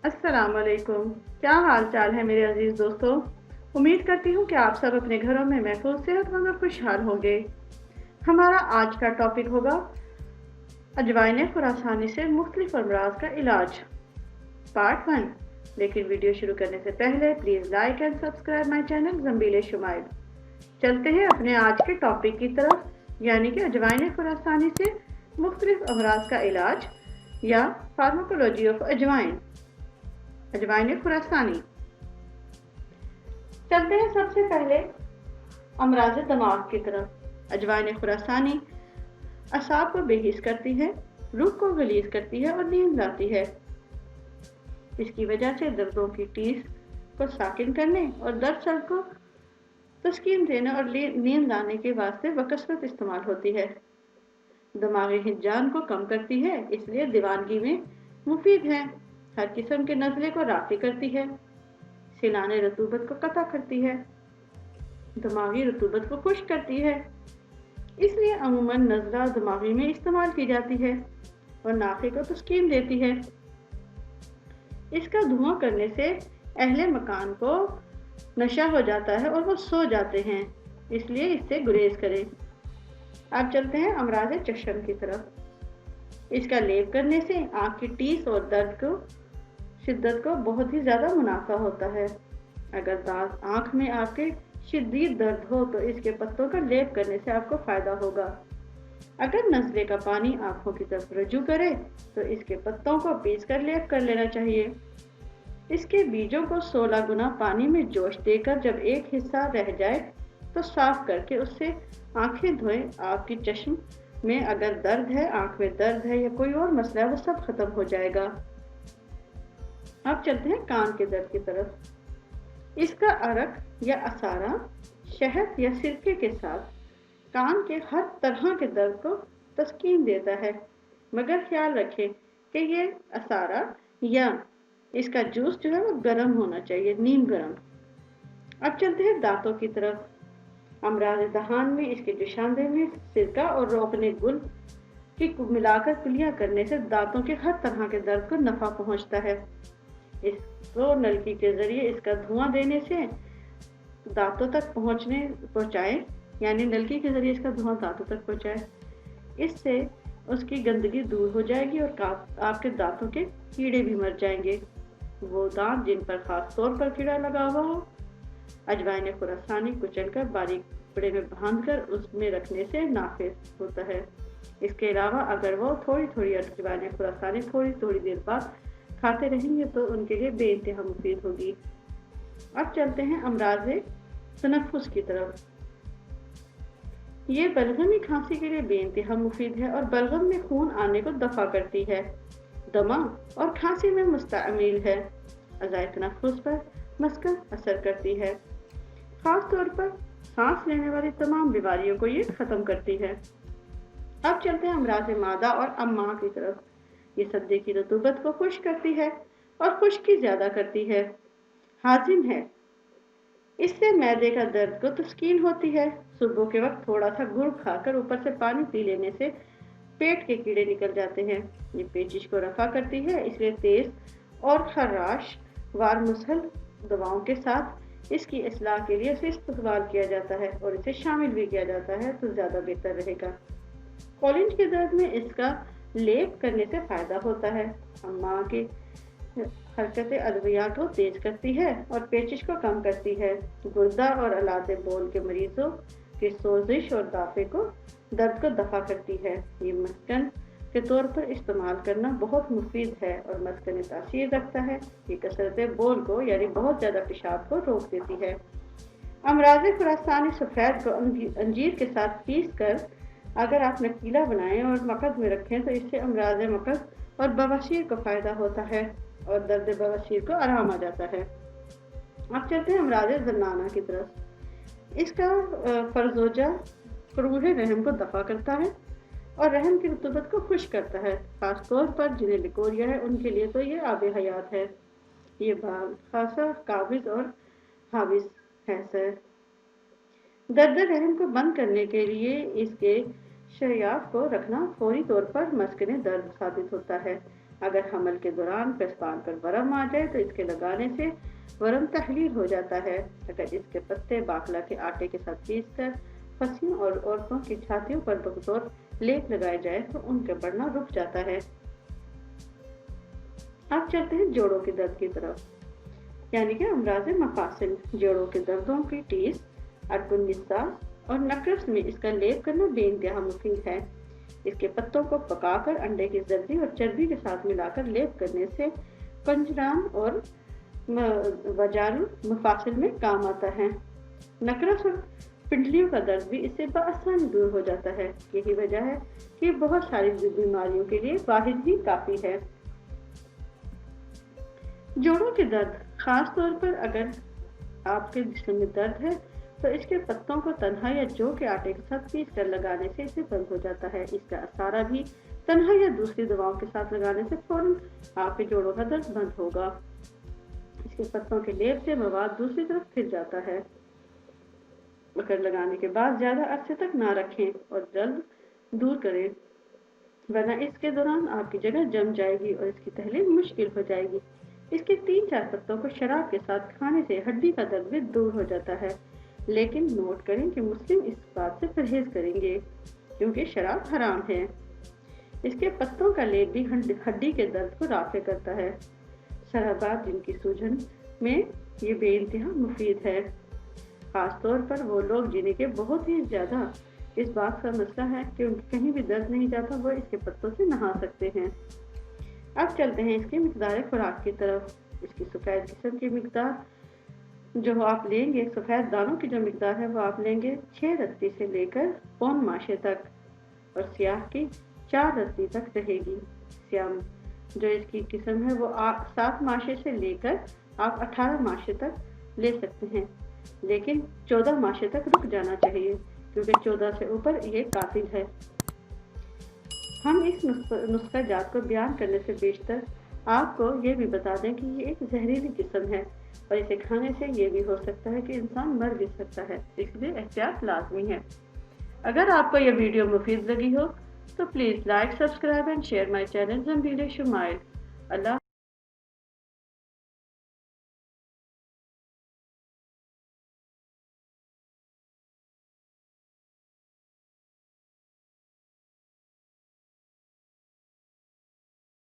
अस्सलाम वालेकुम। क्या हाल चाल है मेरे अजीज दोस्तों। उम्मीद करती हूँ कि आप सब अपने घरों में महफूज, सेहतमंद और खुशहाल होंगे। हमारा आज का टॉपिक होगा अजवाइन खुरासानी से मुख्तलिफ अमराज का इलाज, पार्ट 1। लेकिन वीडियो शुरू करने से पहले please like and subscribe my channel Zambeel Shumail. चलते हैं अपने आज के टॉपिक की तरफ, यानी कि अजवाइन खुरासानी से मुख्तलिफ अमराज का इलाज या फार्माकोलॉजी ऑफ अजवाइन, अजवाइन खुरासानी। चलते हैं सबसे पहले अमराज दिमाग की तरफ। अजवाइन खुरासानी असाब को बेहिस करती है, रूह को गलीज करती है और नींद लाती है। इसकी वजह से दर्दों की टीस को साकिन करने और दर्द सर को तस्कीन देने और नींद लाने के वास्ते बकसरत इस्तेमाल होती है। दिमागी हिजान को कम करती है, इसलिए दीवानगी में मुफीद है। हर किस्म के नज़ले को राफ़ी करती है, सिलाने रतूबत को कता करती है, दिमागी रतूबत को खुश्क करती है। इसलिए अमूमन नज़ला दिमागी में इस्तेमाल की जाती है और नाफे को तस्कीन देती है। इसका धुआं करने से अहले मकान को नशा हो जाता है और वो सो जाते हैं, इसलिए इससे गुरेज करें। अब चलते हैं अमराज चश्म की तरफ। इसका लेप करने से आँख की टीस और दर्द को शिद्दत को बहुत ही ज़्यादा मुनाफा होता है। अगर आँख में आपके शिद्दत दर्द हो तो इसके पत्तों का लेप करने से आपको फ़ायदा होगा। अगर नज़ले का पानी आँखों की तरफ रजू करे तो इसके पत्तों को पीस कर लेप कर लेना चाहिए। इसके बीजों को 16 गुना पानी में जोश देकर जब एक हिस्सा रह जाए तो साफ करके उससे आँखें धोएं। आपकी चश्म में अगर दर्द है, आँख में दर्द है या कोई और मसला है, वो सब खत्म हो जाएगा। अब चलते हैं कान के दर्द की तरफ। इसका अरक या असारा शहद या सिरके के साथ कान के हर तरह के दर्द को तस्कीन देता है, मगर ख्याल रखें कि ये असारा या इसका जूस जो है वो गर्म होना चाहिए, नीम गर्म। अब चलते हैं दांतों की तरफ। अमराज दहान में इसके जुशांदे में सिरका और रोकने गुल की मिलाकर कुलिया करने से दांतों के हर तरह के दर्द को नफा पहुंचता है। इसको नलकी के जरिए इसका धुआं देने से दांतों तक पहुंचाएं, यानी नलकी के जरिए इसका धुआं दांतों तक पहुंचाए। इससे उसकी गंदगी दूर हो जाएगी और आपके दांतों के कीड़े भी मर जाएंगे। वो दांत जिन पर खास तौर पर कीड़ा लगा हुआ हो, अजवाइन खुरासानी कुचलकर बारीक टुकड़े में बांधकर उसमें रखने से नाफिज होता है। इसके अलावा अगर वो थोड़ी थोड़ी अजवाइन खुरासानी थोड़ी देर बाद खाते रहेंगे तो उनके लिए बेइंतहा मुफीद होगी। अब चलते हैं अमराज तनफ्फुस की तरफ। ये बलगमी खांसी के लिए बेइंतहा मुफीद है और बलगम में खून आने को दफा करती है, दमा और खांसी में मुस्तअमिल है। अज़ाए तनफ्फुस पर मस्कन असर करती है, खास तौर पर सांस लेने वाली तमाम बीमारियों को ये खत्म करती है। अब चलते हैं अमराज मादा और अम्मा की तरफ। ये सद्दे की रतूबत को खुश्क करती है और खुश्की ज्यादा करती है, हाजिम है। इससे मैदे का दर्द को तस्कीन होती है। सुबह के वक्त थोड़ा सा गुड़ खाकर ऊपर से पानी पी लेने से पेट के कीड़े निकल जाते हैं। ये पेचिश को रफा करती है, इसलिए तेज और खराश वार मुसहल दवाओं के साथ इसकी इस्लाह के लिए इसे इस्तेमाल किया जाता है और इसे शामिल भी किया जाता है तो ज़्यादा बेहतर रहेगा। कॉलिंज के दर्द में इसका लेप करने से फ़ायदा होता है। अम्मा की हरकत अद्वियात को तेज करती है और पेचिश को कम करती है। गुर्दा और अलाते बोल के मरीजों की सोजिश और दाफे को दर्द को दफा करती है। ये मस्कन के तौर पर इस्तेमाल करना बहुत मुफीद है और मस्कन तासीर रखता है। ये कसरत बोल को यानी बहुत ज़्यादा पेशाब को रोक देती है। अमराज खुरासानी सफ़ेद को अंजीर के साथ पीस कर अगर आप नकीला बनाएं और मकद में रखें तो इससे अमराज मकद और बवासीर को फ़ायदा होता है और दर्द बवासीर को आराम आ जाता है। अब चलते हैं अमराज जन्नाना की तरफ। इसका फरजोजा रूह रहम को दफा करता है और रहम की रतूबत को खुश करता है। खास तौर पर जिन्हें लिकोरिया है उनके लिए तो ये आब हयात है। ये खासा काबिज और हाविज है सर। दर्द रहम को बंद करने के लिए इसके शरियात को रखना फौरी तौर पर मस्कने दर्द साबित होता है। اگر حمل کے دوران پستان پر ورم آ جائے تو اس کے لگانے سے ورم تحلیل ہو جاتا ہے۔ اگر اس کے پتے باقلا کے آٹے کے ساتھ پیس کر پھنسیوں اور عورتوں کی چھاتیوں پر بطور لیپ لگائے جائے تو ان کا بڑھنا رک جاتا ہے۔ اب چلتے ہیں جوڑوں کے درد کی طرف، یعنی کہ امراض مفاصل۔ جوڑوں کے دردوں کی ٹیس، عرق النساء اور نقرس میں اس کا لیپ کرنا بے انتہا مفید ہے۔ اس کے پتوں کو پکا کر انڈے کی زردی اور چربی کے ساتھ ملا کر لیپ کرنے سے کنجران اور وجال مفاصل میں کام آتا ہے۔ نقرس اور پنڈلیوں کا درد بھی اس سے بآسانی دور ہو جاتا ہے۔ یہی وجہ ہے کہ بہت ساری بیماریوں کے لیے واحد ہی کافی ہے۔ جوڑوں کے درد، خاص طور پر اگر آپ کے جسم میں درد ہے تو اس کے پتوں کو تنہا یا جو کے آٹے کے ساتھ پیس کر لگانے سے اسے بند ہو جاتا ہے۔ اس کا اثارہ بھی تنہا یا دوسری دواؤں کے ساتھ لگانے سے فوراً آپ کے جوڑوں کا درد بند ہوگا۔ اس کے پتوں کے لیپ سے مواد دوسری طرف پھر جاتا ہے۔ مگر لگانے کے بعد زیادہ عرصے تک نہ رکھیں اور جلد دور کریں، ورنہ اس کے دوران آپ کی جگہ جم جائے گی اور اس کی تحلیل مشکل ہو جائے گی۔ اس کے 3-4 پتوں کو شراب کے ساتھ کھانے سے ہڈی کا درد بھی دور ہو جاتا ہے، لیکن نوٹ کریں کہ مسلم اس بات سے پرہیز کریں گے کیونکہ شراب حرام ہے۔ اس کے پتوں کا لیپ بھی ہڈی کے درد کو رافع کرتا ہے۔ سرابات جن کی سوجن میں یہ بے انتہا مفید ہے، خاص طور پر وہ لوگ جنہیں کے بہت ہی زیادہ اس بات کا مسئلہ ہے کہ ان کی کہیں بھی درد نہیں جاتا، وہ اس کے پتوں سے نہا سکتے ہیں۔ اب چلتے ہیں اس کی مقدار خوراک کی طرف۔ اس کی سفید قسم کی مقدار جو آپ لیں گے، سفید دانوں کی جو مقدار ہے وہ آپ لیں گے 6 رتی سے لے کر پون ماشے تک، اور سیاہ کی 4 رتی تک رہے گی۔ سیاہ جو اس کی قسم ہے وہ 7 ماشے سے لے کر آپ 18 ماشے تک لے سکتے ہیں، لیکن 14 ماشے تک رک جانا چاہیے کیونکہ 14 سے اوپر یہ قاتل ہے۔ ہم اس نسخہ جات کو بیان کرنے سے بیشتر آپ کو یہ بھی بتا دیں کہ یہ ایک زہریلی قسم ہے اور اسے کھانے سے یہ بھی ہو سکتا ہے کہ انسان مر بھی سکتا ہے، اس لیے احتیاط لازمی ہے۔ اگر آپ کو یہ ویڈیو مفید لگی ہو تو please like, subscribe and share my channel Zambeel Shumail. Allah